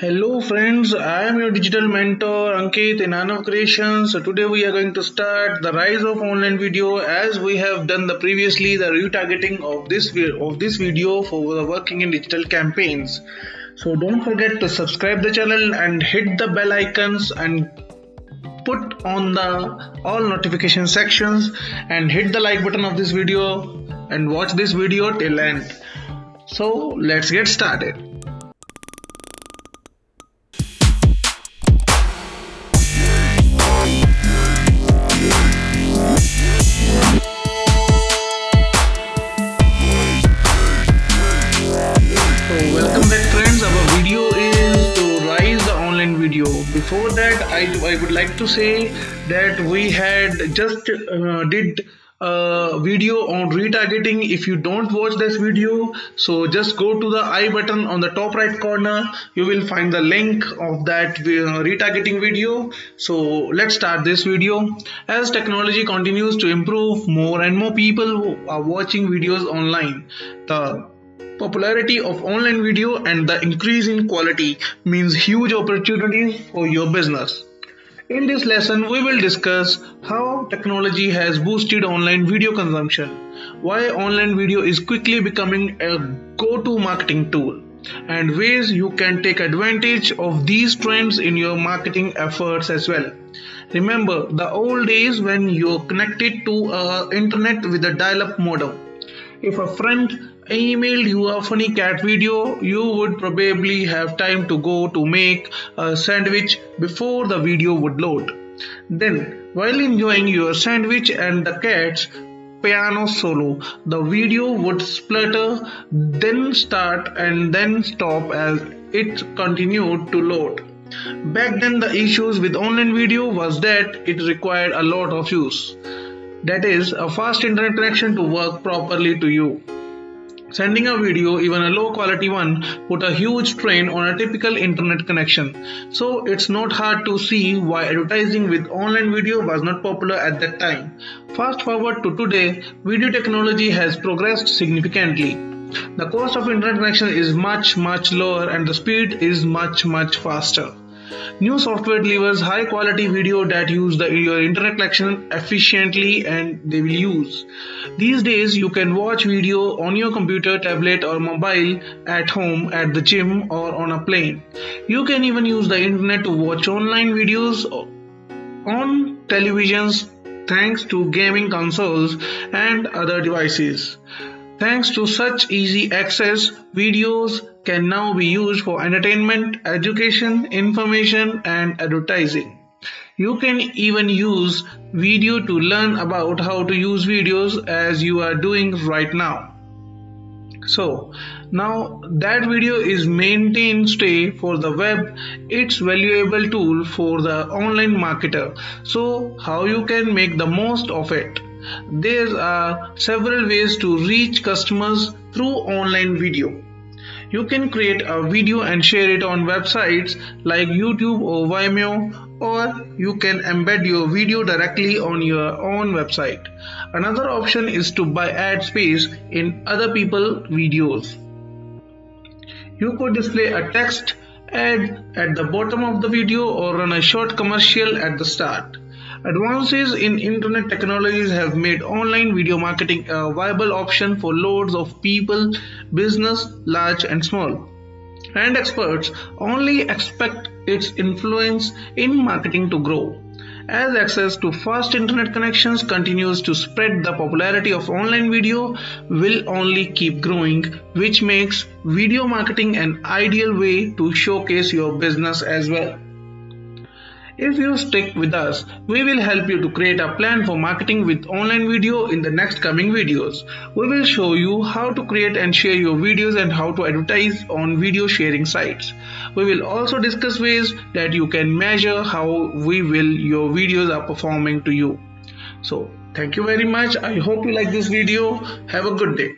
Hello friends, I am your digital mentor Ankit in Aanav Creations. So today we are going to start the rise of online video as we have done previously the retargeting of this video for the working in digital campaigns. So don't forget to subscribe the channel and hit the bell icons and put on the all notification sections and hit the like button of this video and watch this video till end. So let's get started. Welcome back friends, our video is to rise the online video. Before that I would like to say that we had just did a video on retargeting. If you don't watch this video, so just go to the I button on the top right corner. You will find the link of that retargeting video. So let's start this video. As technology continues to improve, more and more people are watching videos online. The popularity of online video and the increase in quality means huge opportunities for your business. In this lesson, we will discuss how technology has boosted online video consumption, why online video is quickly becoming a go-to marketing tool, and ways you can take advantage of these trends in your marketing efforts as well. Remember the old days when you're connected to internet with a dial-up modem. If a friend emailed you a funny cat video, you would probably have time to go to make a sandwich before the video would load. Then, while enjoying your sandwich and the cat's piano solo, the video would splutter, then start and then stop as it continued to load. Back then, the issues with online video was that it required a lot of use. That is, a fast internet connection to work properly to you. Sending a video, even a low quality one, put a huge strain on a typical internet connection. So it's not hard to see why advertising with online video was not popular at that time. Fast forward to today, video technology has progressed significantly. The cost of internet connection is much lower and the speed is much faster. New software delivers high quality video that use your internet connection efficiently and they will use. These days you can watch video on your computer, tablet or mobile at home, at the gym or on a plane. You can even use the internet to watch online videos on televisions thanks to gaming consoles and other devices. Thanks to such easy access, videos can now be used for entertainment, education, information, and advertising. You can even use video to learn about how to use videos as you are doing right now. So, now that video is mainstay for the web, it's valuable tool for the online marketer. So, how you can make the most of it? There are several ways to reach customers through online video. You can create a video and share it on websites like YouTube or Vimeo, or you can embed your video directly on your own website. Another option is to buy ad space in other people's videos. You could display a text ad at the bottom of the video or run a short commercial at the start. Advances in internet technologies have made online video marketing a viable option for loads of people, business, large and small. And experts only expect its influence in marketing to grow. As access to fast internet connections continues to spread, the popularity of online video will only keep growing, which makes video marketing an ideal way to showcase your business as well. If you stick with us, we will help you to create a plan for marketing with online video in the next coming videos. We will show you how to create and share your videos and how to advertise on video sharing sites. We will also discuss ways that you can measure how your videos are performing to you. So, thank you very much. I hope you like this video. Have a good day.